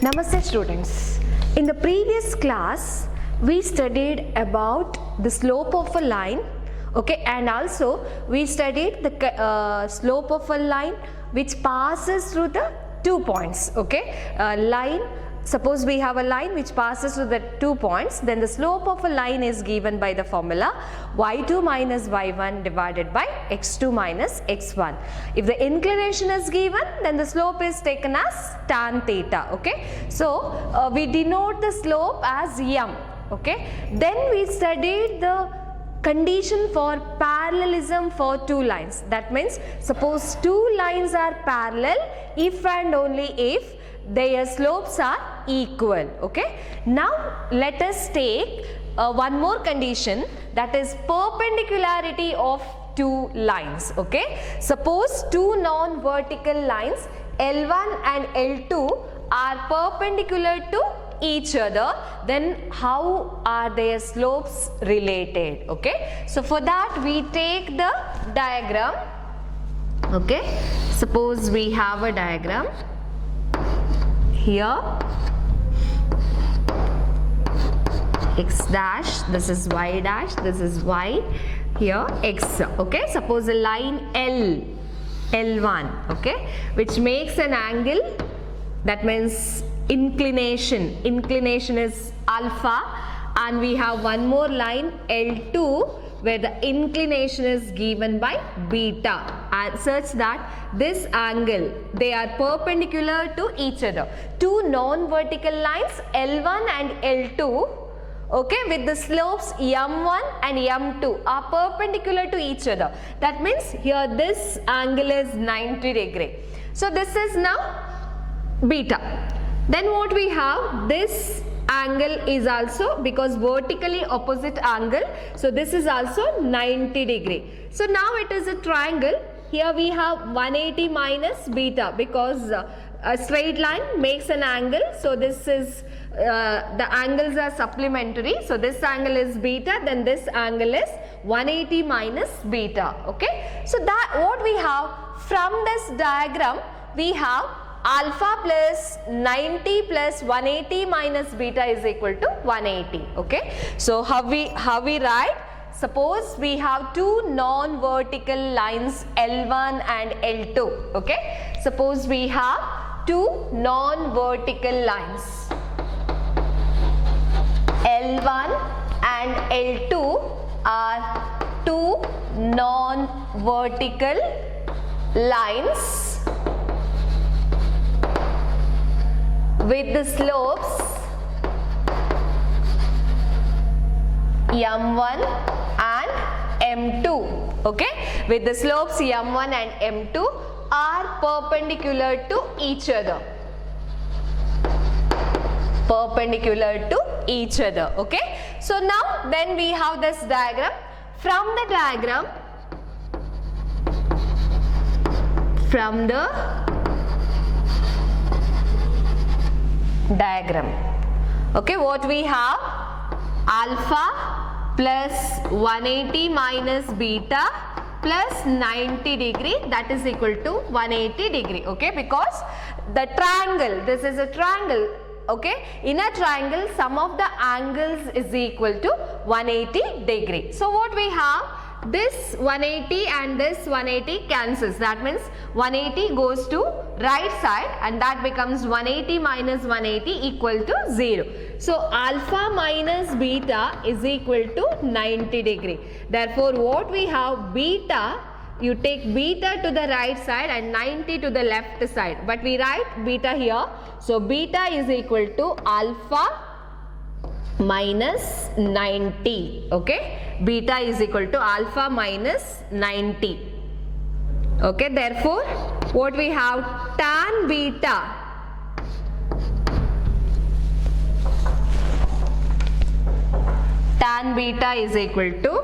Namaste students. In the previous class we studied about the slope of a line, okay, and also we studied the slope of a line which passes through the 2 points, okay. Suppose we have a line which passes through the 2 points, then the slope of a line is given by the formula y2 minus y1 divided by x2 minus x1. If the inclination is given, then the slope is taken as tan theta, okay. So we denote the slope as m, okay. Then we studied the condition for parallelism for two lines. That means suppose two lines are parallel if and only if their slopes are equal, okay. Now let us take one more condition, that is perpendicularity of two lines, okay. Suppose two non-vertical lines L1 and L2 are perpendicular to each other, then how are their slopes related, okay. So for that we take the diagram, okay. Suppose we have a diagram here, x dash, this is y dash, this is y, here x, okay. Suppose a line L1, okay, which makes an angle, that means inclination is alpha, and we have one more line L2 where the inclination is given by beta, and such that this angle, they are perpendicular to each other. Two non-vertical lines L1 and L2, okay, with the slopes m1 and m2 are perpendicular to each other. That means here this angle is 90 degree. So this is now beta. Then what we have, this angle is also, because vertically opposite angle, so this is also 90 degree. So now it is a triangle. Here we have 180 minus beta, because a straight line makes an angle, so this is the angles are supplementary, so this angle is beta, then this angle is 180 minus beta, okay. So that what we have from this diagram, we have alpha plus 90 plus 180 minus beta is equal to 180, okay. So how we write? Suppose we have two non-vertical lines L1 and L2, okay. Suppose we have two non-vertical lines L1 and L2 are two non-vertical lines with the slopes m1 and m2, okay, with the slopes m1 and m2 are perpendicular to each other, okay. So now then we have this diagram. From the diagram, okay, what we have, alpha plus 180 minus beta plus 90 degree, that is equal to 180 degree, okay, because the triangle, this is a triangle, okay. In a triangle, sum of the angles is equal to 180 degree. So what we have, this 180 and this 180 cancels, that means 180 goes to right side and that becomes 180 minus 180 equal to 0. So alpha minus beta is equal to 90 degree. Therefore what we have, beta, you take beta to the right side and 90 to the left side, but we write beta here. So beta is equal to alpha minus 90, okay. Beta is equal to alpha minus 90, okay. Therefore what we have, tan beta is equal to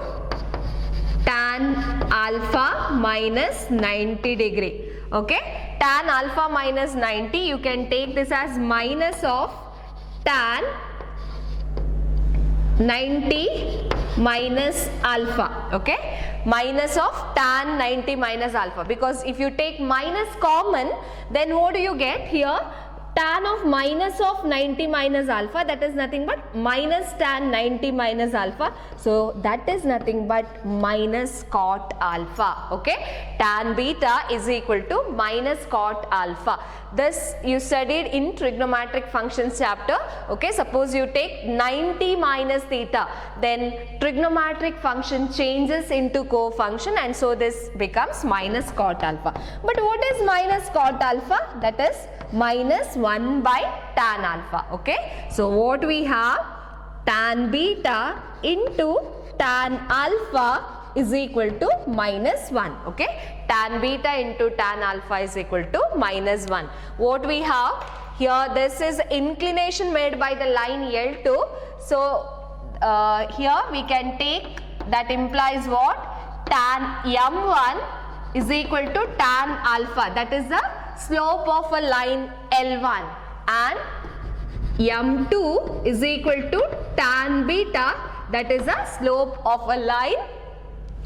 tan alpha minus 90 degree, okay. Tan alpha minus 90, you can take this as minus of tan 90 minus alpha, okay, minus of tan 90 minus alpha, because if you take minus common, then what do you get here? tan of minus of 90 minus alpha, that is nothing but minus tan 90 minus alpha. So that is nothing but minus cot alpha. Okay, tan beta is equal to minus cot alpha. This you studied in trigonometric functions chapter. Okay, suppose you take 90 minus theta, then trigonometric function changes into co-function, and so this becomes minus cot alpha. But what is minus cot alpha? That is minus 1 by tan alpha. Okay, so what we have, tan beta into tan alpha is equal to minus 1. Okay, tan beta into tan alpha is equal to minus 1. What we have here, this is inclination made by the line L2. So here we can take, that implies what, tan m1 is equal to tan alpha, that is the slope of a line L1, and m2 is equal to tan beta, that is the slope of a line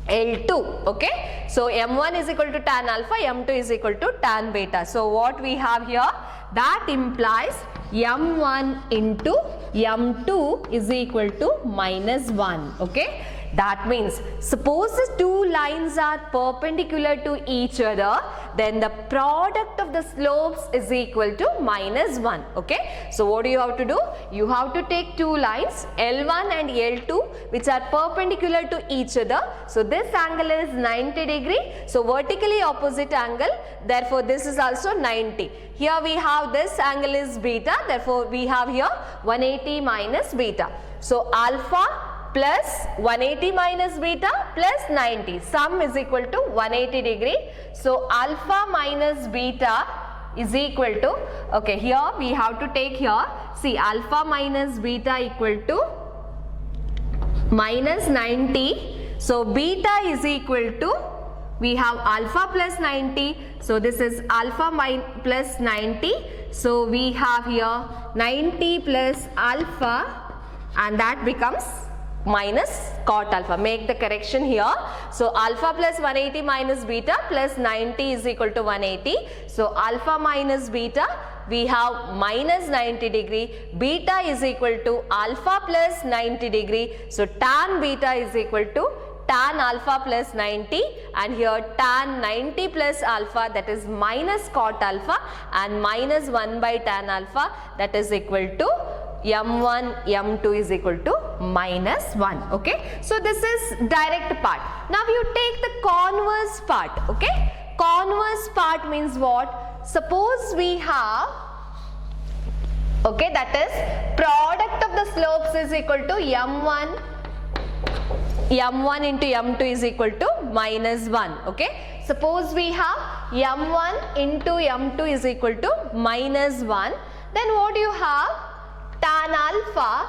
L2. Okay, so m1 is equal to tan alpha, m2 is equal to tan beta. So what we have here, that implies m1 into m2 is equal to minus 1. Okay, that means suppose the two lines are perpendicular to each other, then the product of the slopes is equal to minus 1. Okay, so what do you have to do? You have to take two lines L1 and L2 which are perpendicular to each other. So this angle is 90 degree. So vertically opposite angle, therefore this is also 90. Here we have this angle is beta, therefore we have here 180 minus beta. So alpha plus 180 minus beta plus 90, sum is equal to 180 degree. So alpha minus beta is equal to, okay, here we have to take here, see, alpha minus beta equal to minus 90. So beta is equal to, we have alpha plus 90, so this is alpha plus 90. So we have here 90 plus alpha, and that becomes minus cot alpha. Make the correction here. So alpha plus 180 minus beta plus 90 is equal to 180. So alpha minus beta, we have minus 90 degree. Beta is equal to alpha plus 90 degree. So tan beta is equal to tan alpha plus 90, and here tan 90 plus alpha, that is minus cot alpha, and minus 1 by tan alpha, that is equal to m1, m2 is equal to minus 1. Okay, so this is direct part. Now you take the converse part. Okay, converse part means what? Suppose we have, okay, that is product of the slopes is equal to m1 into m2 is equal to minus 1. Okay, suppose we have m1 into m2 is equal to minus 1, then what do you have? Tan alpha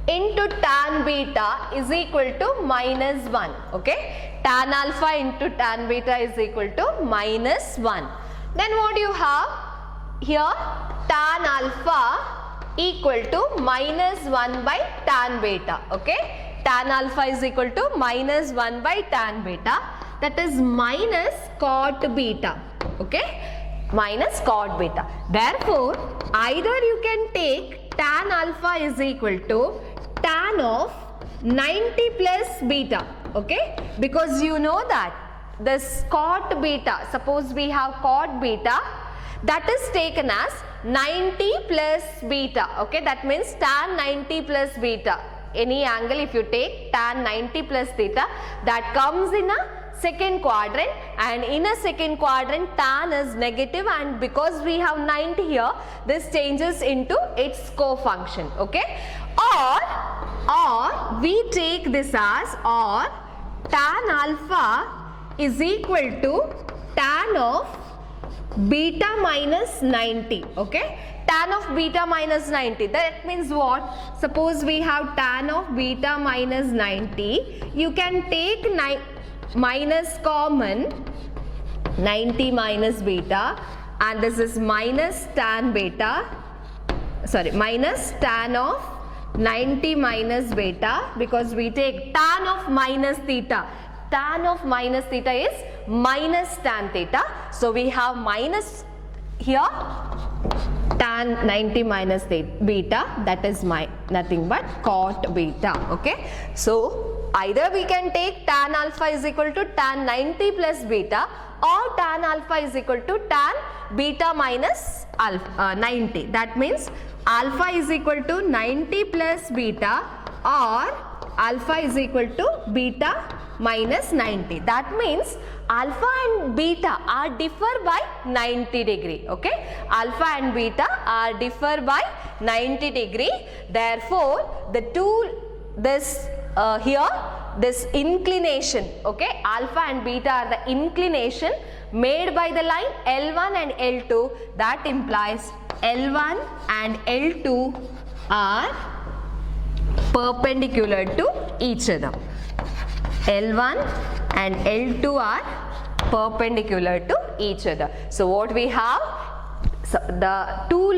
into tan beta is equal to minus 1. Okay, tan alpha into tan beta is equal to minus 1. Then what do you have here? Tan alpha equal to minus 1 by tan beta. Okay, tan alpha is equal to minus 1 by tan beta, that is minus cot beta. Okay, minus cot beta. Therefore either you can take tan alpha is equal to tan of 90 plus beta. Okay, because you know that this cot beta, suppose we have cot beta, that is taken as 90 plus beta. Okay, that means tan 90 plus beta. Any angle if you take tan 90 plus theta, that comes in a second quadrant, and in a second quadrant tan is negative, and because we have 90 here, this changes into its co-function. Okay, or we take this as, or tan alpha is equal to tan of beta minus 90. Okay, tan of beta minus 90, that means what? Suppose we have tan of beta minus 90, you can take minus common, 90 minus beta, and this is minus tan beta, sorry, minus tan of 90 minus beta, because we take tan of minus theta. Tan of minus theta is minus tan theta. So we have minus here tan 90 minus beta, that is nothing but cot beta. Okay, so either we can take tan alpha is equal to tan 90 plus beta, or tan alpha is equal to tan beta minus alpha 90. That means alpha is equal to 90 plus beta, or alpha is equal to beta minus 90. That means alpha and beta are differ by 90 degree. Okay, alpha and beta are differ by 90 degree. Therefore, the two this inclination, okay, alpha and beta are the inclination made by the line L1 and L2. That implies L1 and L2 are perpendicular to each other. L1 and L2 are perpendicular to each other. So what we have? So the two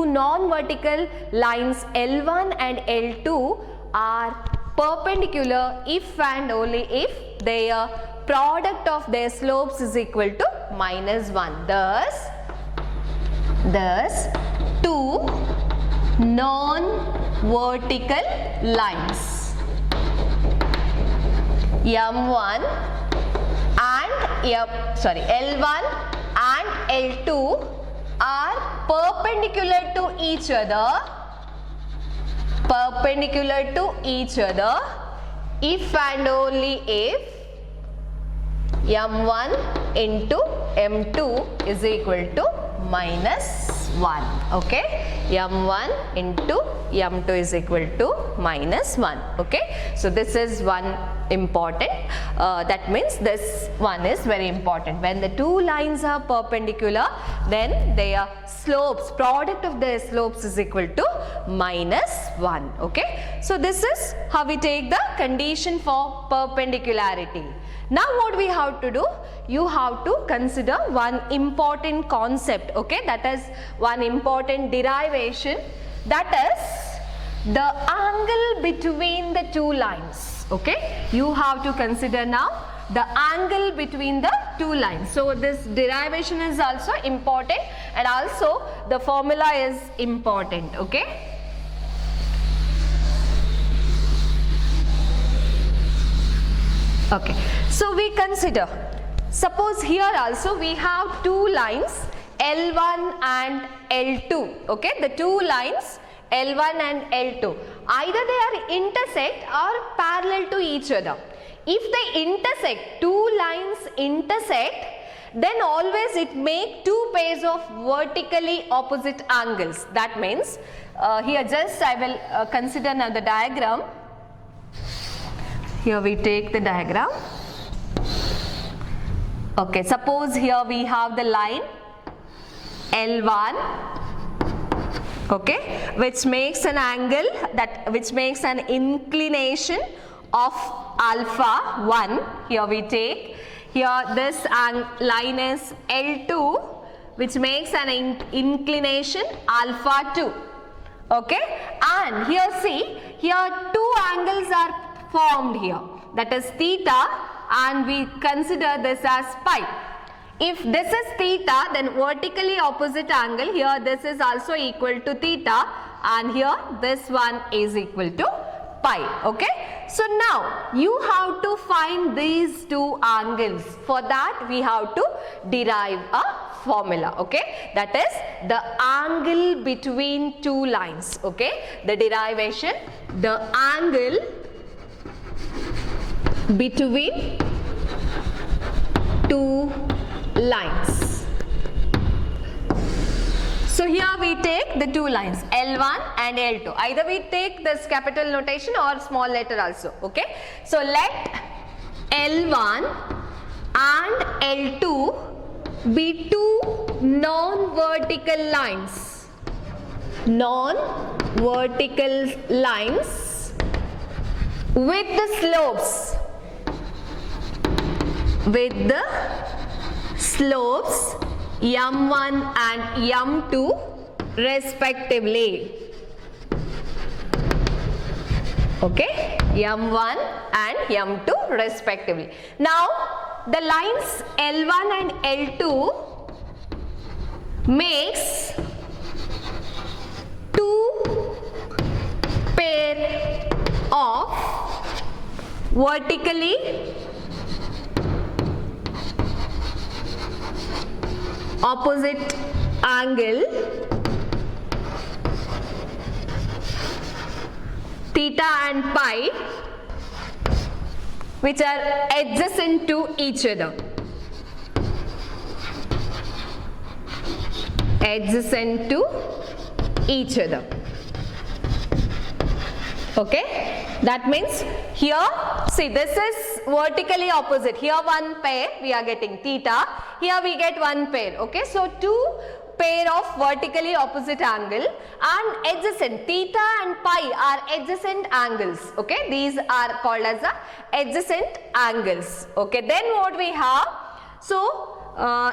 non-vertical lines L1 and L2 are perpendicular if and only if their product of their slopes is equal to -1. Thus two non-vertical lines M1 and L1 and L2 are perpendicular to each other if and only if M1 into M2 is equal to -1. Okay, M1 into M2 is equal to -1. Okay, so this is one important, that means this one is very important. When the two lines are perpendicular, then their slopes, product of their slopes is equal to -1. Okay, so this is how we take the condition for perpendicularity. Now what we have to do? You have to consider one important concept, okay, that is one important derivation, that is the angle between the two lines. Okay, you have to consider now the angle between the two lines. So this derivation is also important, and also the formula is important. Okay, okay, so we consider, suppose here also we have two lines L1 and L2. Okay, the two lines L1 and L2, either they are intersect or parallel to each other. If they intersect, two lines intersect, then always it make two pairs of vertically opposite angles. That means here just I will consider now the diagram. Here we take the diagram. Okay, suppose here we have the line L1, okay, which makes an angle, which makes an inclination of alpha 1. Here we take, here this line is L2, which makes an inclination alpha 2. Okay, and here see, here two angles are formed here, that is theta, and we consider this as pi. If this is theta, then vertically opposite angle, here this is also equal to theta, and here this one is equal to pi. Okay, so now you have to find these two angles. For that we have to derive a formula. Okay, that is the angle between two lines. Okay, the derivation, the angle between two lines. So here we take the two lines L1 and L2. Either we take this capital notation or small letter also. Okay, so let L1 and L2 be two non-vertical lines. Non-vertical lines with the slopes. With the slopes M1 and M2 respectively. Okay, M1 and M2 respectively. Now the lines L1 and L2 makes vertically opposite angle theta and pi which are adjacent to each other. Adjacent to each other. Okay, that means here, see, this is vertically opposite. Here one pair we are getting theta, here we get one pair. Okay, so two pair of vertically opposite angle and adjacent. Theta and pi are adjacent angles. Okay, these are called as the adjacent angles. Okay, then what we have? So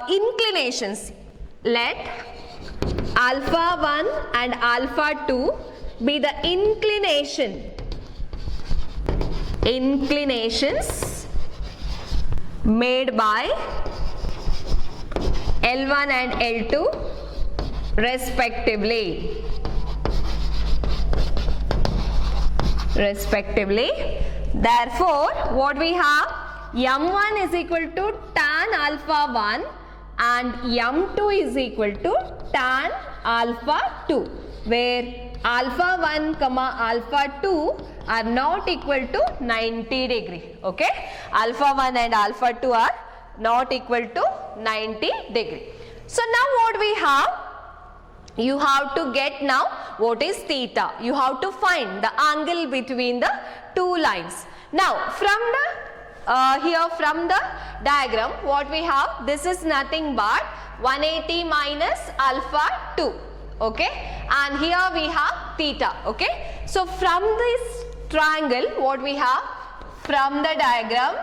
inclinations. Let alpha 1 and alpha 2 be the inclinations made by L1 and L2 respectively. Therefore, what we have? M1 is equal to tan alpha 1 and M2 is equal to tan alpha 2, where alpha 1 comma alpha 2 are not equal to 90 degree. Okay, alpha 1 and alpha 2 are not equal to 90 degree. So now what we have? You have to get now what is theta. You have to find the angle between the two lines. Now from the here from the diagram, what we have? This is nothing but 180 minus alpha 2. Okay, and here we have theta. Okay, so from this triangle, what we have? From the diagram,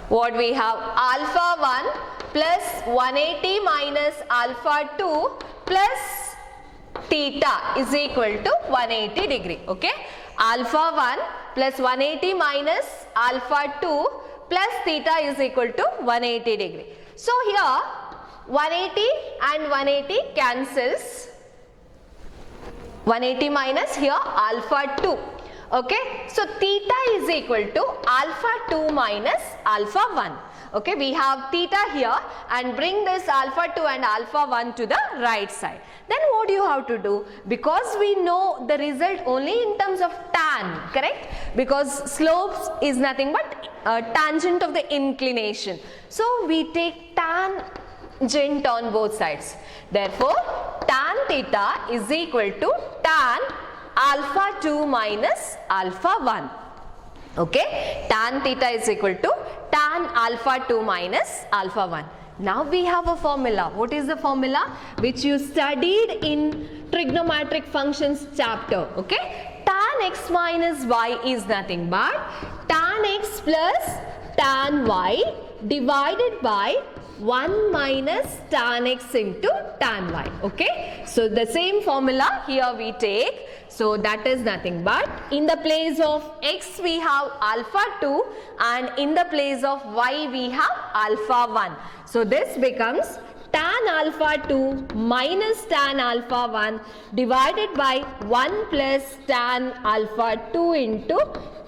what we have? Alpha 1 plus 180 minus alpha 2 plus theta is equal to 180 degree. Okay, alpha 1 plus 180 minus alpha 2 plus theta is equal to 180 degree. So here 180 and 180 cancels. 180 minus here alpha 2. Okay, so theta is equal to alpha 2 minus alpha 1. Okay, we have theta here and bring this alpha 2 and alpha 1 to the right side. Then what you have to do? Because we know the result only in terms of tan, correct? Because slopes is nothing but tangent of the inclination. So we take tangent on both sides. Therefore, tan theta is equal to tan alpha 2 minus alpha 1. Okay, tan theta is equal to tan alpha 2 minus alpha 1. Now we have a formula. What is the formula? Which you studied in trigonometric functions chapter. Okay, tan x minus y is nothing but tan x plus tan y divided by 1 minus tan x into tan y. Okay, so the same formula here we take. So that is nothing but in the place of x we have alpha 2 and in the place of y we have alpha 1. So this becomes tan alpha 2 minus tan alpha 1 divided by 1 plus tan alpha 2 into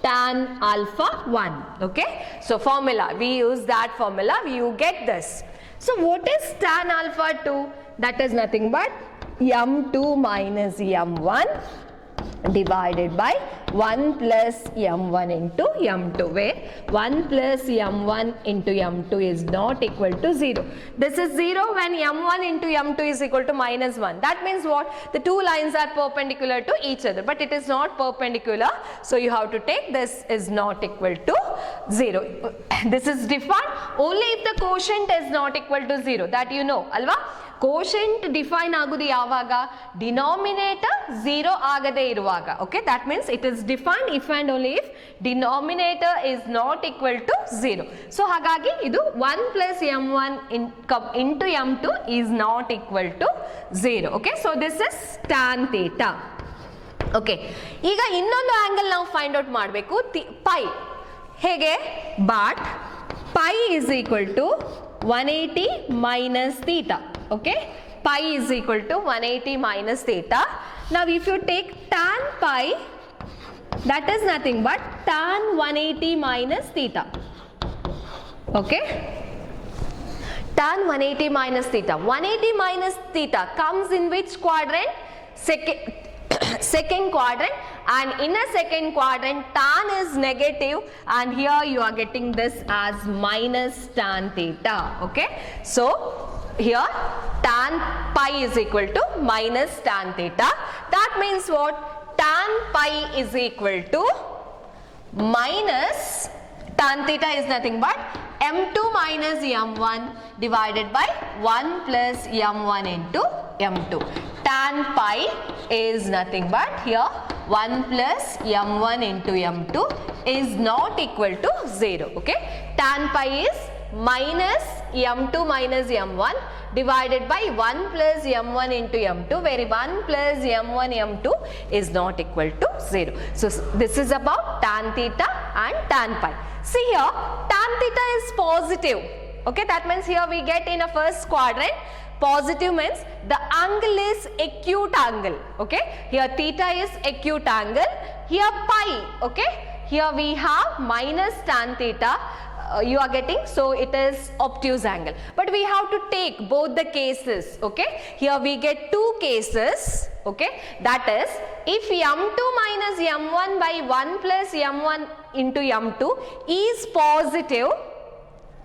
tan alpha 1. Okay, so formula, we use that formula, you get this. So what is tan alpha 2? That is nothing but m2 minus m1 divided by 1 plus m1 into m2, where 1 plus m1 into m2 is not equal to 0. This is 0 when m1 into m2 is equal to minus 1. That means what? The two lines are perpendicular to each other, but it is not perpendicular. So you have to take this is not equal to 0. This is defined only if the quotient is not equal to 0. That you know, alva? Quotient define agudu yavaga? Denominator 0 agade iruvaga. Okay, that means it is defined if and only if denominator is not equal to 0. So hagagi idu 1 plus m1 into m2 is not equal to 0. Okay, so this is tan theta. Okay, iga innondu angle now find out madbeku, pi hege, but pi is equal to 180 minus theta. Okay, pi is equal to 180 minus theta, Now if you take tan pi, that is nothing but tan 180 minus theta. Okay? Tan 180 minus theta. 180 minus theta comes in which quadrant? Second quadrant, and in a second quadrant tan is negative, and here you are getting this as minus tan theta. Okay? So here tan pi is equal to minus tan theta. That means what? Tan pi is equal to minus tan theta is nothing but m2 minus m1 divided by 1 plus m1 into m2. Tan pi is nothing but here 1 plus m1 into m2 is not equal to 0. Okay? Tan pi is minus m2 minus m1 divided by 1 plus m1 into m2, where 1 plus m1 m2 is not equal to 0. So this is about tan theta and tan pi. See here, tan theta is positive. Okay, that means here we get in a first quadrant, positive means the angle is acute angle. Okay, here theta is acute angle, here pi. Okay, here we have minus tan theta. You are getting, so it is obtuse angle, but we have to take both the cases. Okay, here we get two cases. Okay, that is if m2 minus m1 by 1 plus m1 into m2 is positive,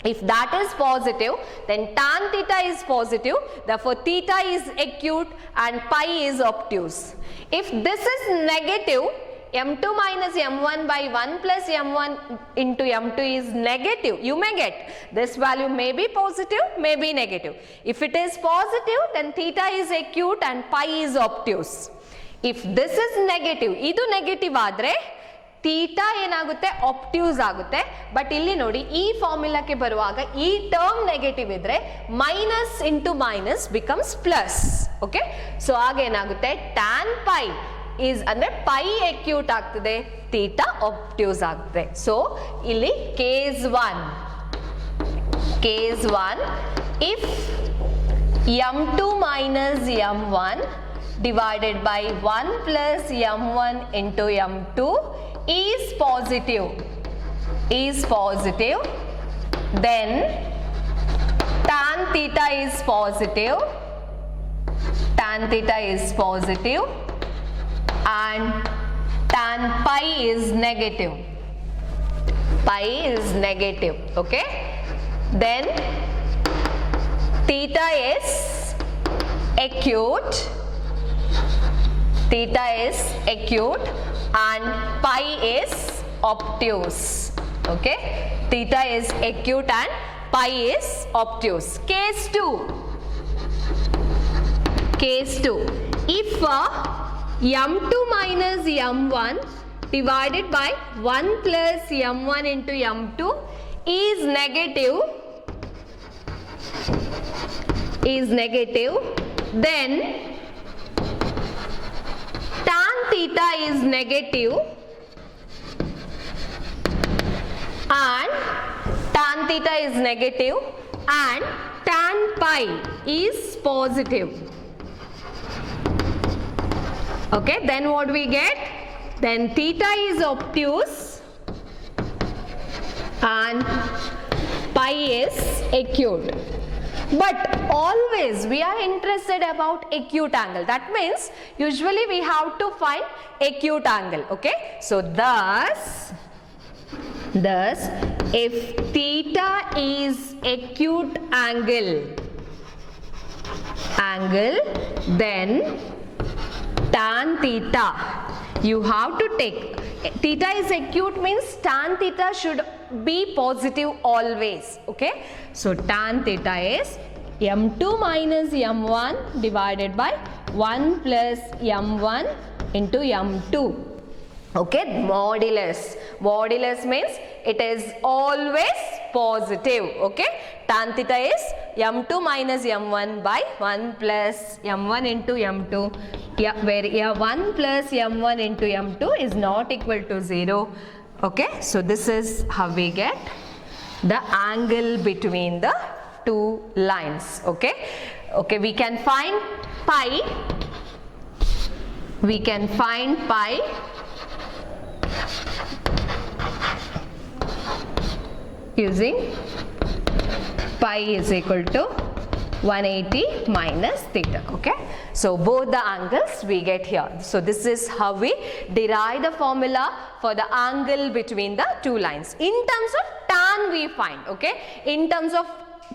if that is positive, then tan theta is positive, therefore theta is acute and pi is obtuse. If this is negative, m2 minus m1 by 1 plus m1 into m2 is negative, you may get this value may be positive, may be negative. If it is positive, then theta is acute and pi is obtuse. If this is negative, idu negative adre theta ಏನಾಗುತ್ತೆ obtuse ಆಗುತ್ತೆ. But ಇಲ್ಲಿ ನೋಡಿ ಈ ಫಾರ್ಮುಲಾಕ್ಕೆ ಬರುವಾಗ ಈ term negative ಇದ್ರೆ minus into minus becomes plus. Okay, so ಆಗ ಏನಾಗುತ್ತೆ tan pi is ಅಂದ್ರೆ pi acute ಆಗ್ತದೆ, theta obtuse ಆಗ್ತದೆ. ಸೊ ಇಲ್ಲಿ case 1 if m2 minus m1 divided by 1 plus m1 into m2 is positive, then tan theta is positive and tan pi is negative. Okay, then theta is acute and pi is obtuse. Okay, theta is acute and pi is obtuse. Case 2 if m2 minus m1 divided by 1 plus m1 into m2 is negative, then tan theta is negative and tan pi is positive. Okay, then what we get? Then theta is obtuse and pi is acute. But always we are interested about acute angle. That means usually we have to find acute angle. Okay, so thus if theta is acute angle, then tan theta, you have to take, theta is acute means tan theta should be positive always. Okay, so tan theta is m2 minus m1 divided by 1 plus m1 into m2. Okay, modulus means it is always positive. Okay, tan theta is m2 minus m1 by 1 plus m1 into m2, where 1 plus m1 into m2 is not equal to 0. Okay, so this is how we get the angle between the two lines. Okay, we can find pi we can find pi using pi is equal to 180 minus theta. Okay, so both the angles we get here. So this is how we derive the formula for the angle between the two lines. In terms of tan we find, okay, in terms of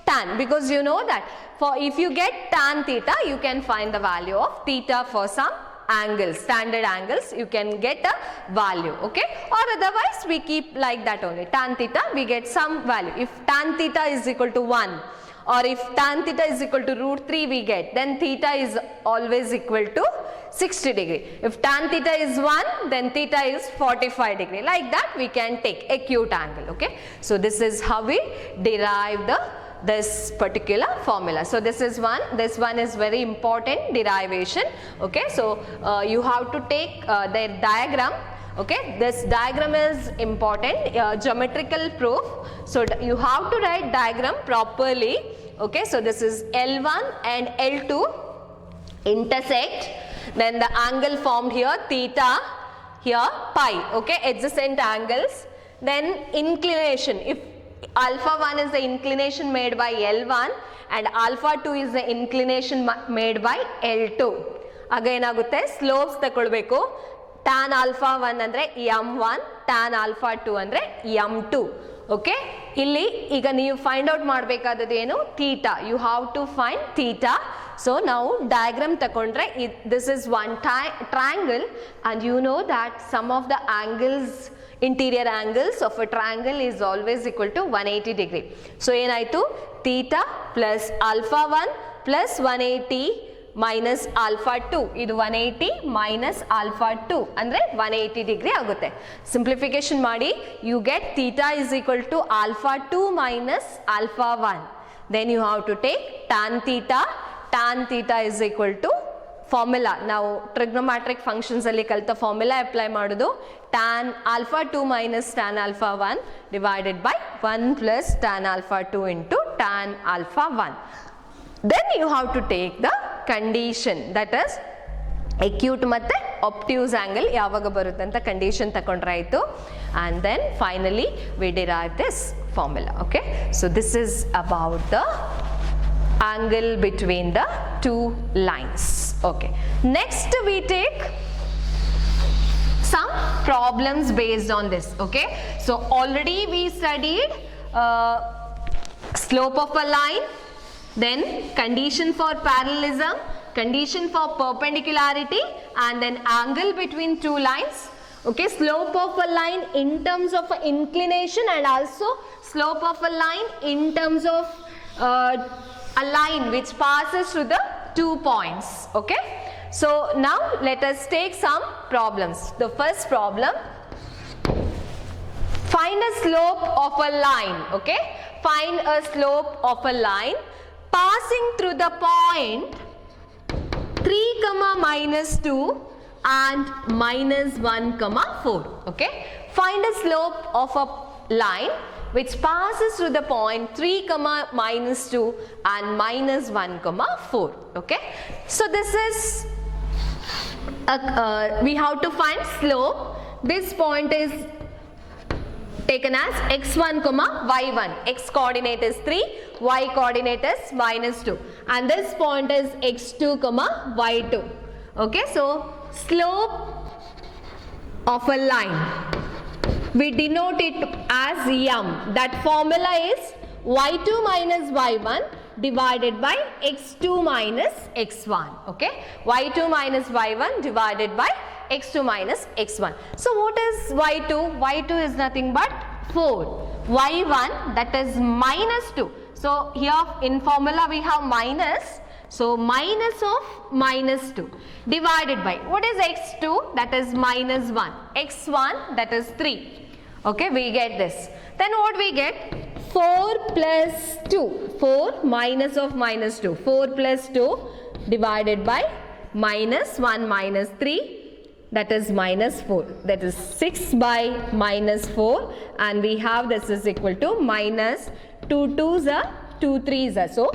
tan, because you know that for if you get tan theta, you can find the value of theta for some angles, standard angles, you can get a value, okay, or otherwise we keep like that only. Tan theta we get some value. If tan theta is equal to 1, or if tan theta is equal to root 3 we get, then theta is always equal to 60 degree. If tan theta is 1, then theta is 45 degree. Like that we can take acute angle, okay. So this is how we derive this particular formula. So this one is very important derivation, okay. So you have to take the diagram, okay. This diagram is important, geometrical proof. So you have to write diagram properly, okay. So this is L1 and L2 intersect, then the angle formed here theta, here pi, okay, adjacent angles. Then inclination, if alpha 1 is the inclination made by L1 and alpha 2 is the inclination made by L2. ಆಗ ಏನಾಗುತ್ತೆ, slopes ತಗೊಳ್ಬೇಕು. tan alpha 1 ಅಂದ್ರೆ m1, tan alpha 2 ಅಂದ್ರೆ m2. Okay, ಇಲ್ಲಿ ಈಗ ನೀವು find out ಮಾಡಬೇಕಾದದ್ದು ಏನು, theta. You have to find theta. So ನಾವು ಡಯಾಗ್ರಾಮ್ ತಗೊಂಡ್ರೆ this is one triangle and you know that some of the angles, interior angles of a triangle is always equal to 180 degree. So ಏನಾಯ್ತು, theta plus alpha 1 plus 180 minus alpha 2, ಇದು 180 minus alpha 2 ಅಂದ್ರೆ 180 degree ಆಗುತ್ತೆ. Simplification ಮಾಡಿ you get theta is equal to alpha 2 minus alpha 1. Then you have to take tan theta. Tan theta is equal to formula, ನಾವು ಟ್ರಿಗ್ನೋಮ್ಯಾಟ್ರಿಕ್ functions ಅಲ್ಲಿ ಕಲಿತ formula apply ಮಾಡೋದು, tan alpha 2 minus tan alpha 1 divided by 1 plus tan alpha 2 into tan alpha 1. Then you have to take the condition, that is acute ಮತ್ತೆ obtuse angle ಯಾವಾಗ ಬರುತ್ತೆ ಅಂತ condition ತಗೊಂಡ್ರೆ ಆಯಿತು. And then finally we derive this formula, okay. So this is about the angle between the two lines. Okay, next we take some problems based on this, okay. So already we studied slope of a line, then condition for parallelism, condition for perpendicularity, and then angle between two lines, okay. Slope of a line in terms of inclination and also slope of a line in terms of a line which passes through the 2 points, okay. So now let us take some problems. The first problem, find a slope of a line, okay. Find a slope of a line passing through the point 3 comma minus 2 and minus 1 comma 4, okay. Find a slope of a line which passes through the point 3 comma minus 2 and minus 1 comma 4, okay. So this is we have to find slope. This point is taken as x1 comma y1. X coordinate is 3, y coordinate is minus 2, and this point is x2 comma y2, okay. So slope of a line, we denote it as m. That formula is y2 minus y1 divided by x2 minus x1, okay. y2 minus y1 divided by x2 minus x1. So what is y2? y2 is nothing but 4. y1, that is minus 2. So here in formula we have minus, so minus of minus 2 divided by, what is x2? That is minus 1. x1, that is 3. Okay, we get this. Then what we get? 4 plus 2. 4 minus of minus 2. 4 plus 2 divided by minus 1 minus 3. That is minus 4. That is 6 by minus 4. And we have this is equal to minus 2 2s are 2 3s are. So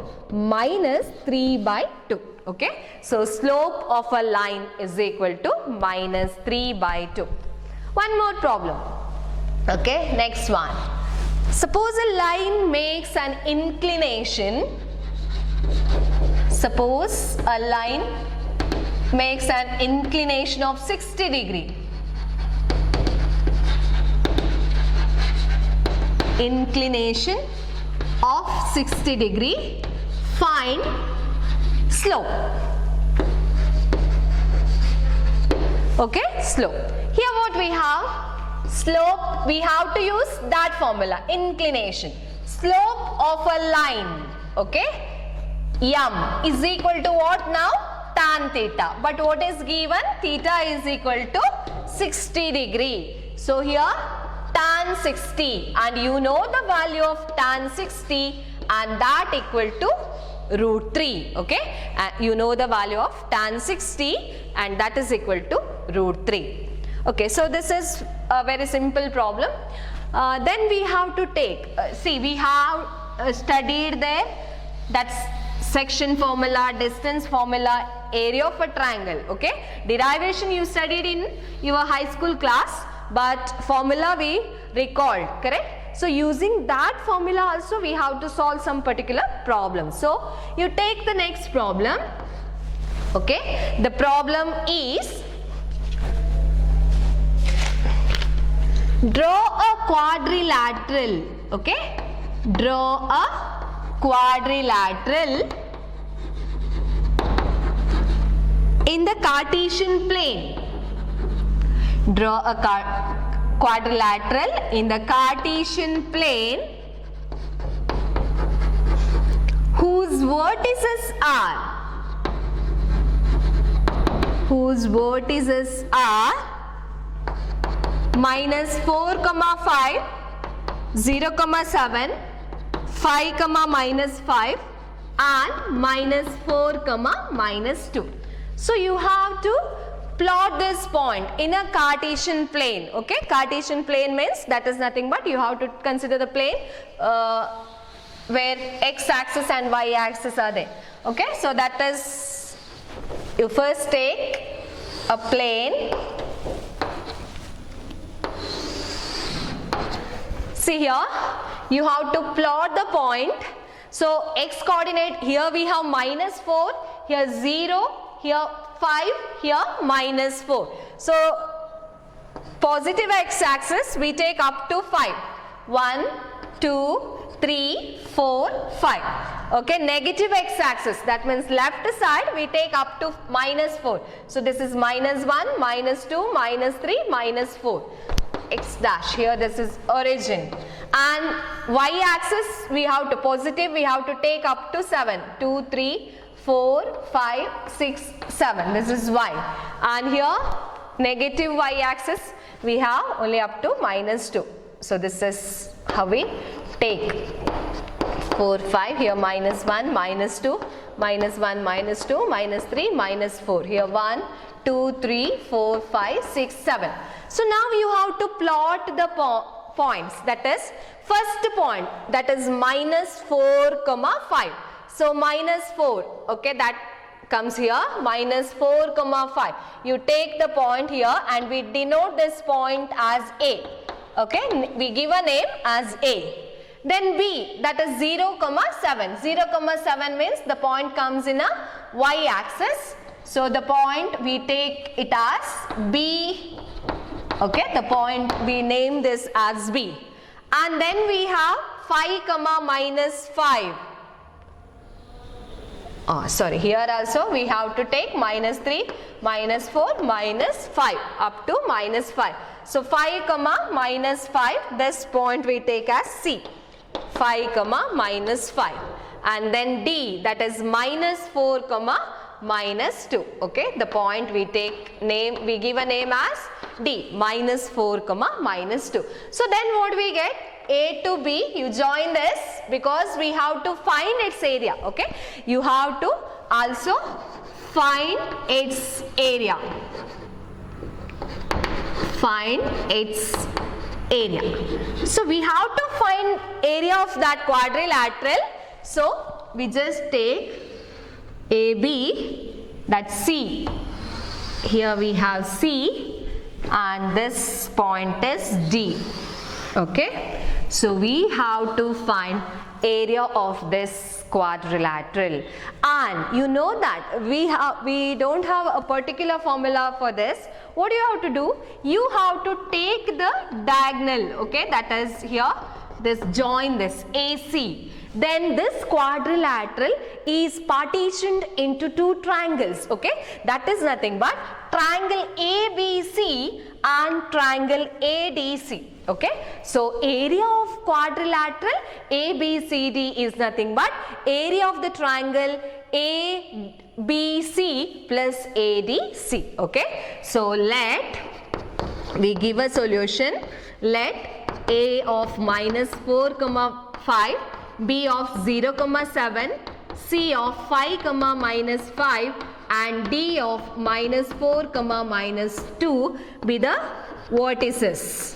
minus 3 by 2. Okay, so slope of a line is equal to minus 3 by 2. One more problem. Okay, next one. Suppose a line makes an inclination. Suppose a line makes an inclination of 60 degree. Inclination of 60 degree. Find slope. Okay, slope. Here what we have? Slope, we have to use that formula, inclination. Slope of a line, okay? M is equal to what now? Tan theta. But what is given? Theta is equal to 60 degree. So here tan 60, and you know the value of tan 60, and that equal to root 3. Okay, you know the value of tan 60, and that is equal to root 3. Okay, so this is a very simple problem. Then we have to take, see, we have studied there, that's section formula, distance formula, area of a triangle. Okay, derivation you studied in your high school class, but formula we recalled, correct? So using that formula also we have to solve some particular problem. So you take the next problem. Okay, the problem is, draw a quadrilateral. Okay, draw a quadrilateral in the Cartesian plane. Draw a quadrilateral in the Cartesian plane whose vertices are minus 4, 5, 0, 7, 5, minus 5 and minus 4, minus 2. So you have to plot this point in a Cartesian plane. Okay, Cartesian plane means that is nothing but you have to consider the plane where x-axis and y-axis are there. Okay, so that is, you first take a plane. See here, you have to plot the point. So x coordinate, here we have minus 4, here 0, here 5, here minus 4. So positive x-axis we take up to 5. 1, 2, 3, 4, 5. Okay, negative x-axis, that means left side we take up to minus 4. So this is minus 1, minus 2, minus 3, minus 4. X dash, here this is origin. And y-axis we have to positive, we have to take up to 7. 2, 3, 4, 5, 6, 7. This is y. And here negative y-axis we have only up to minus 2. So this is how we take 4, 5. Here minus 1, minus 2, minus 1, minus 2, minus 3, minus 4. Here 1, 2, 3, 4, 5, 6, 7. So now you have to plot the points. That is first point, that is minus 4, 5. So minus 4, okay, that comes here, minus 4, 5. You take the point here and we denote this point as A. Okay, we give a name as A. Then B, that is 0, 7. 0, 7 means the point comes in a y-axis. So the point we take it as B. Okay, the point we name this as B. And then we have 5, minus 5. Sorry, here also we have to take minus 3, minus 4, minus 5 up to minus 5. So 5, minus 5, this point we take as C. 5, minus 5. And then D, that is minus 4, minus 2. Okay, the point we take name, we give a name as D, minus 4, minus 2. So then what we get? A to B, you join this because we have to find its area. Okay, you have to also find its area. Find its area. So we have to find area of that quadrilateral. So we just take AB, that's C. Here we have C and this point is D. Okay, so we have to find area of this quadrilateral, and you know that we don't have a particular formula for this. What do you have to do? You have to take the diagonal, okay, that is here, this join this AC. Then this quadrilateral is partitioned into two triangles, okay, that is nothing but triangle ABC and triangle ADC. Okay, so area of quadrilateral ABCD is nothing but area of the triangle ABC plus ADC. Okay, so let we give a solution. Let A of -4, 5, B of 0, 7, C of 5, -5 and D of -4, -2 be the vertices.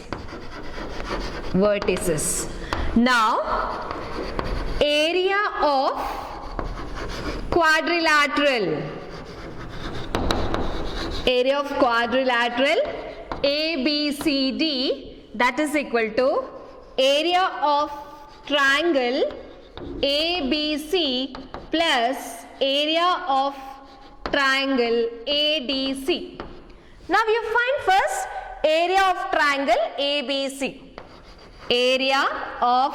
Now area of quadrilateral ABCD, that is equal to area of triangle ABC plus area of triangle ADC. Now you find first area of triangle ABC. Area of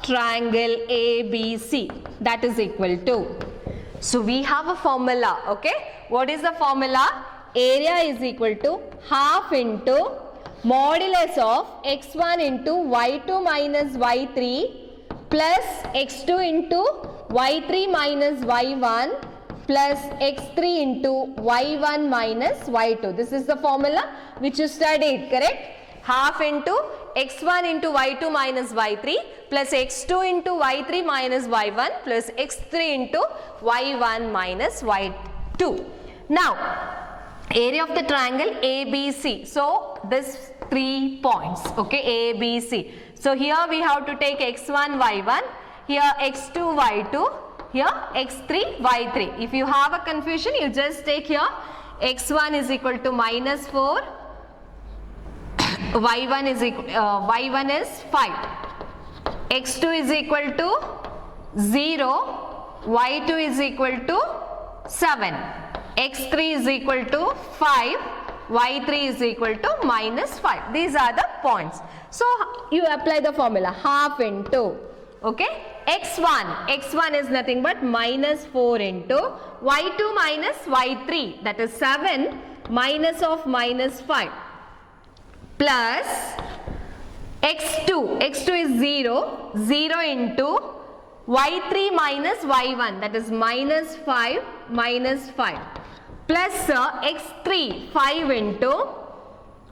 triangle ABC, that is equal to, so we have a formula, okay. What is the formula? Area is equal to half into modulus of x1 into y2 minus y3 plus x2 into y3 minus y1 plus x3 into y1 minus y2. This is the formula which you studied, correct? Half into x1 into y2 minus y3 plus x2 into y3 minus y1 plus x3 into y1 minus y2. Now, area of the triangle ABC. So, this 3 points, okay, ABC. So, here we have to take x1, y1, here x2, y2, here x3, y3. If you have a confusion, you just take here x1 is equal to -4, y1 is 5, x2 is equal to 0, y2 is equal to 7, x3 is equal to 5, y3 is equal to -5. These are the points. So you apply the formula half into, okay, x1 is nothing but -4 into y2 minus y3, that is 7 minus of -5 plus x2 is 0 into y3 minus y1, that is -5 plus x3 5 into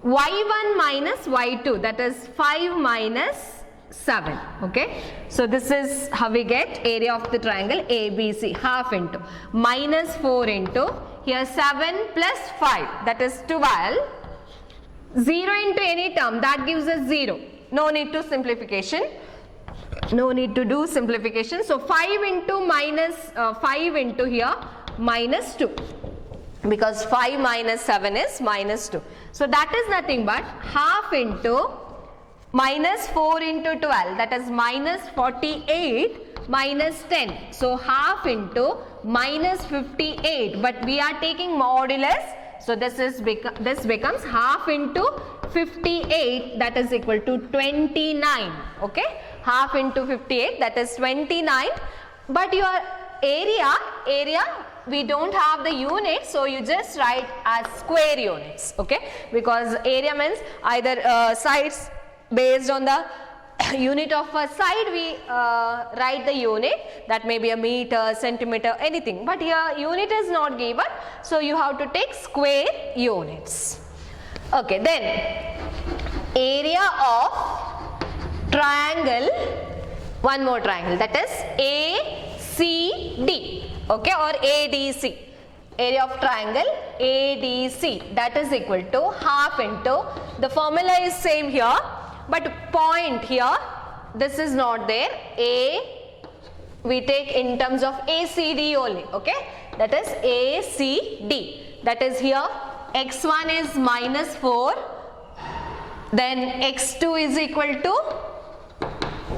y1 minus y2, that is 5 minus 7. Okay, so this is how we get area of the triangle ABC. Half into -4 into here 7 plus 5, that is 12. 0 into any term, that gives us 0. No need to simplification. No need to do simplification. So 5 into -5 into here -2, because 5 minus 7 is -2. So that is nothing but half into -4 into 12, that is -48 minus 10. So half into -58, but we are taking modulus. So this becomes half into 58, that is equal to 29. Okay, half into 58, that is 29. But your area we don't have the units, so you just write as square units. Okay, because area means either sides based on the unit of a side, we write the unit, that may be a meter, centimeter, anything, but here unit is not given, so you have to take square units. Okay, then area of triangle, one more triangle, that is ACD, okay, or ADC. Area of triangle ADC, that is equal to half into, the formula is same here, but point here, this is not there, A, we take in terms of ACD only, okay? That is ACD. That is here x1 is minus 4, then x2 is equal to,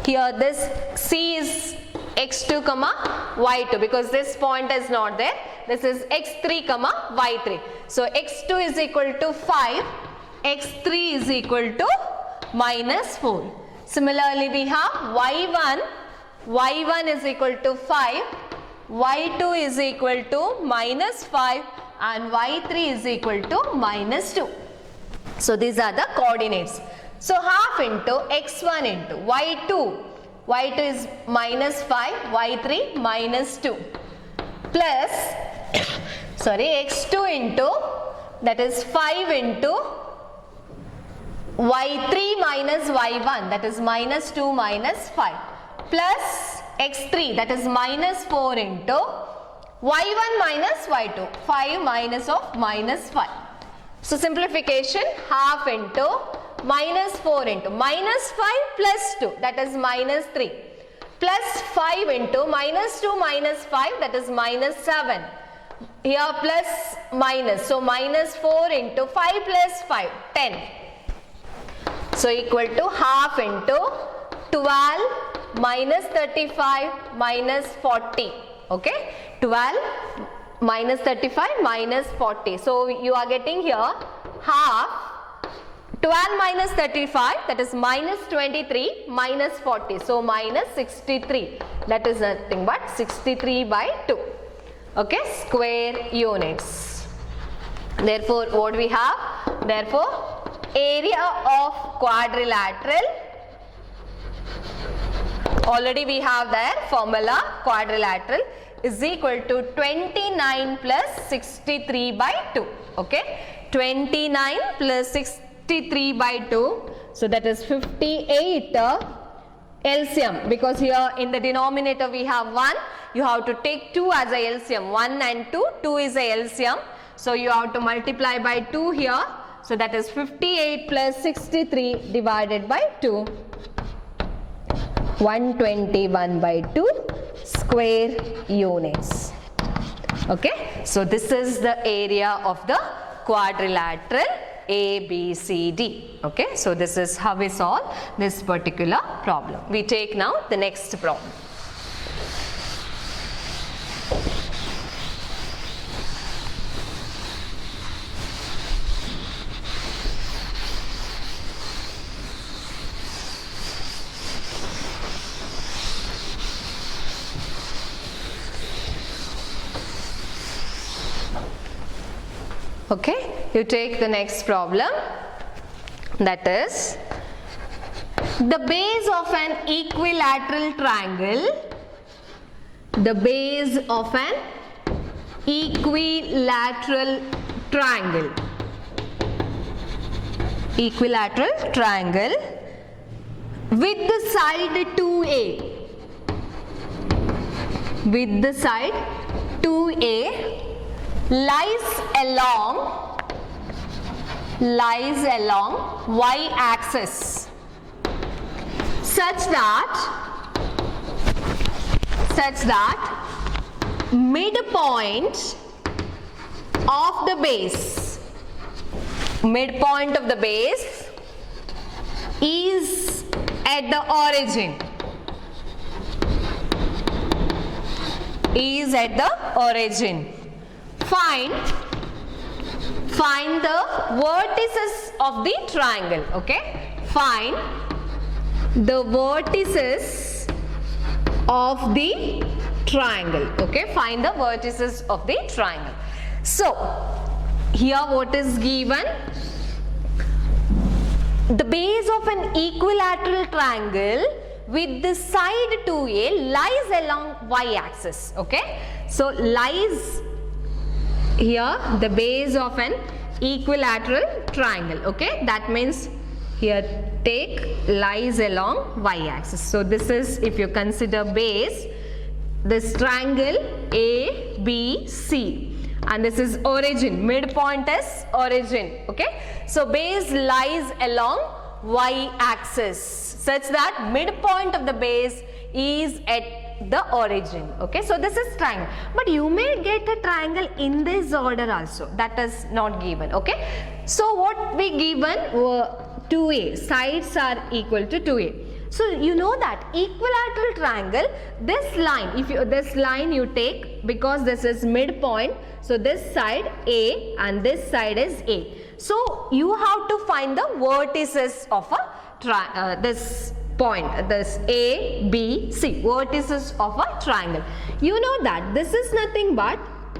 here this C is x2 comma y2 because this point is not there. This is x3 comma y3. So x2 is equal to 5, x3 is equal to minus 4. Similarly, we have y1 is equal to 5, y2 is equal to minus 5 and y3 is equal to minus 2. So these are the coordinates. So half into x1 into y2 is minus 5, y3 minus 2 plus x2 into, that is 5 into y3 minus y1, that is minus 2 minus 5 plus x3, that is minus 4 into y1 minus y2, 5 minus of minus 5. So simplification, half into minus 4 into minus 5 plus 2, that is minus 3 plus 5 into minus 2 minus 5, that is minus 7. Here plus minus, so minus 4 into 5 plus 5, 10. So equal to half into 12 minus 35 minus 40, okay? 12 minus 35 minus 40. So you are getting here half 12 minus 35, that is minus 23 minus 40. So minus 63, that is nothing but 63 by 2, okay? Square units. Therefore what we have? Therefore area of quadrilateral, already we have there formula, quadrilateral is equal to 29 plus 63 by 2, okay? 29 plus 63 by 2, so that is 58 LCM, because here in the denominator we have 1, you have to take 2 as a LCM, 1 and 2 is a LCM, so you have to multiply by 2 here. So that is 58 plus 63 divided by 2, 121 by 2 square units, okay? So this is the area of the quadrilateral ABCD, okay? So this is how we solve this particular problem. We take now the next problem. Okay, you take the next problem, that is the base of an equilateral triangle, the base of an equilateral triangle with the side 2A, lies along y-axis such that midpoint of the base is at the origin. Find the vertices of the triangle, okay? Find the vertices of the triangle, okay? Find the vertices of the triangle. So, here what is given? The base of an equilateral triangle with the side 2A lies along y-axis, okay? So, lies here the base of an equilateral triangle, okay? That means here take lies along y-axis. So this is, if you consider base, this triangle ABC, and this is origin, midpoint is origin, okay? So base lies along y-axis such that midpoint of the base is at the origin. Okay, so this is triangle, but you may get a triangle in this order also, that is not given. Okay, so what we given 2a, sides are equal to 2a. So you know that equilateral triangle, this line, if you this line you take, because this is midpoint, so this side A and this side is A. So you have to find the vertices of a this point, this A, B, C, vertices of a triangle. You know that this is nothing but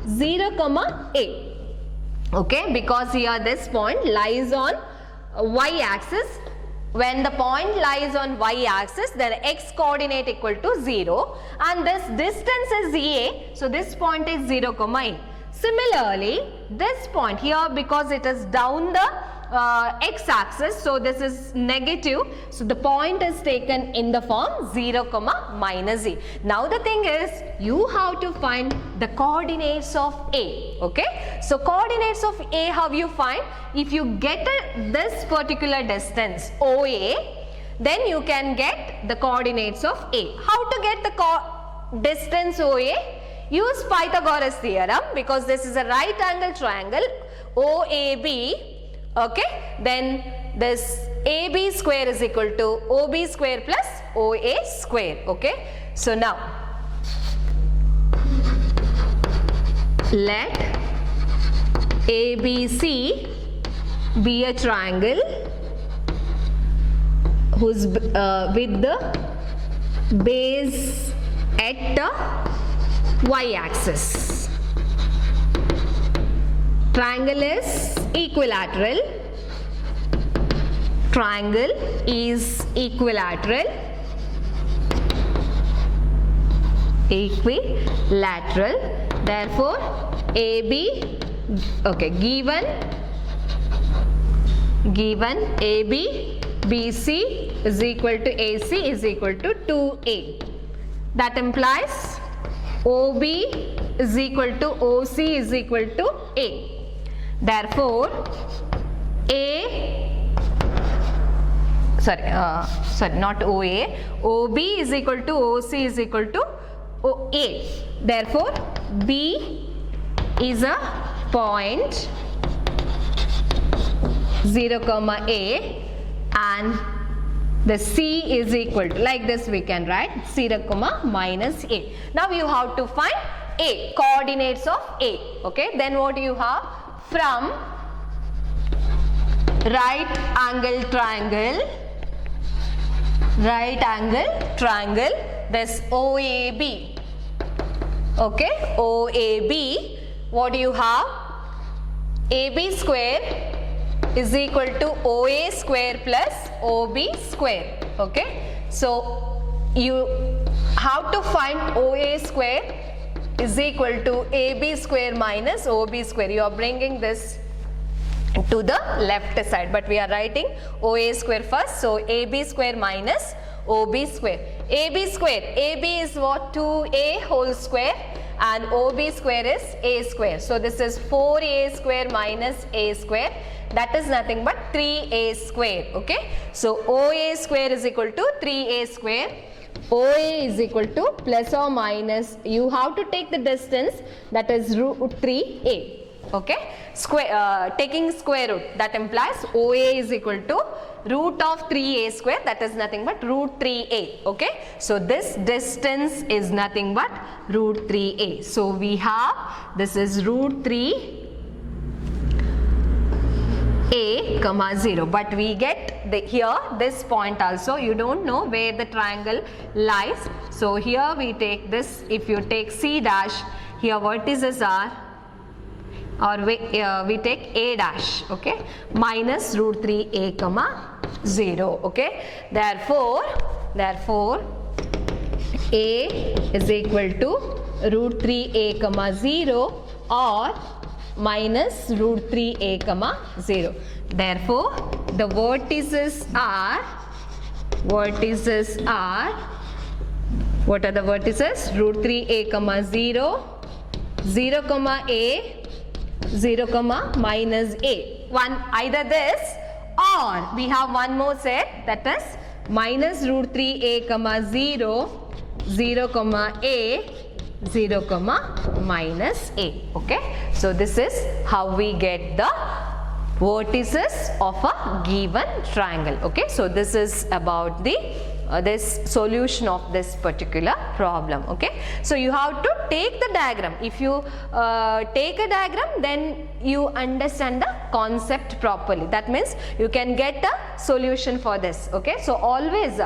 0, A. Okay, because here this point lies on y axis. When the point lies on y axis, then x coordinate equal to 0 and this distance is A, so this point is 0, A. Similarly, this point here, because it is down the x axis, so this is negative, so the point is taken in the form 0, minus A. Now the thing is, you have to find the coordinates of A. Okay, so coordinates of A, how you find? If you get this particular distance OA, then you can get the coordinates of A. How to get the distance OA? Use Pythagoras theorem, because this is a right angle triangle OAB. Okay, then this AB square is equal to OB square plus OA square. Okay, so now let ABC be a triangle whose with the base at the y-axis. Triangle is equilateral. Triangle is equilateral. Equilateral. Therefore, AB, okay, given AB, BC is equal to AC is equal to 2A. That implies OB is equal to OC is equal to A. Therefore, not OA, OB is equal to OC is equal to A. Therefore, B is a point 0, A, and the C is equal to, like this we can write 0, minus A. Now you have to find A, coordinates of A. Okay, then what do you have? From right angle triangle, this OAB. Okay, OAB, what do you have? AB square is equal to OA square plus OB square. Okay, so you have to find OA square is equal to AB square minus OB square. You are bringing this to the left side, but we are writing OA square first. So AB square minus OB square. AB square, AB is what? 2A whole square, and OB square is A square. So this is 4A square minus A square. That is nothing but 3A square. Okay, so OA square is equal to 3A square. OA is equal to plus or minus, you have to take the distance, that is root 3A. Okay, taking square root, that implies OA is equal to root of 3A square, that is nothing but root 3A. Okay, so this distance is nothing but root 3A. So we have, this is root 3A, 0, but we get here this point also, you don't know where the triangle lies. So here we take this, if you take C dash, here vertices are, or we take A dash, okay, minus root 3A, 0, okay. Therefore, A is equal to root 3A, 0 or minus root 3A, 0. Therefore, the vertices are, what are the vertices? Root 3A, 0, 0, A, 0, minus A. One, either this, or we have one more set, that is minus root 3A, 0, 0 comma a, 0 comma minus a. Okay, so this is how we get the vertices of a given triangle. Okay, so this is about the this solution of this particular problem. Okay, so you have to take the diagram. If you take a diagram, then you understand the concept properly. That means you can get a solution for this. Okay, so always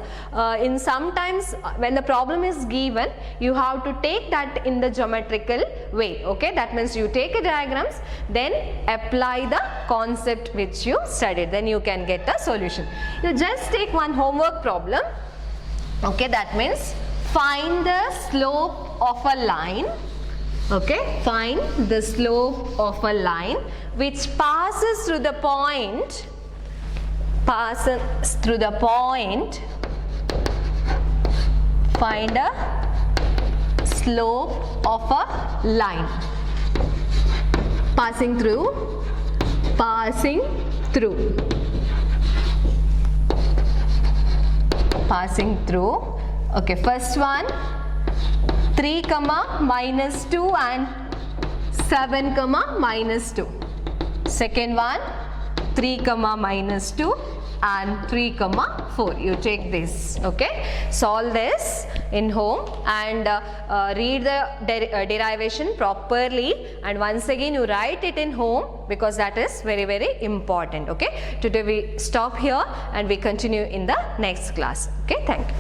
in sometimes when the problem is given, you have to take that in the geometrical way. Okay, that means you take a diagrams, then apply the concept which you studied, then you can get the solution. You just take one homework problem. Okay, that means find the slope of a line. Okay, find the slope of a line which passes through the point, find a slope of a line passing through. Okay, first one 3 comma minus 2 and 7 comma minus 2. Second one 3 comma minus 2 and 3 comma 4. You take this. Okay, solve this in home and read the derivation properly, and once again you write it in home, because that is very, very important. Okay, today we stop here and we continue in the next class. Okay, thank you.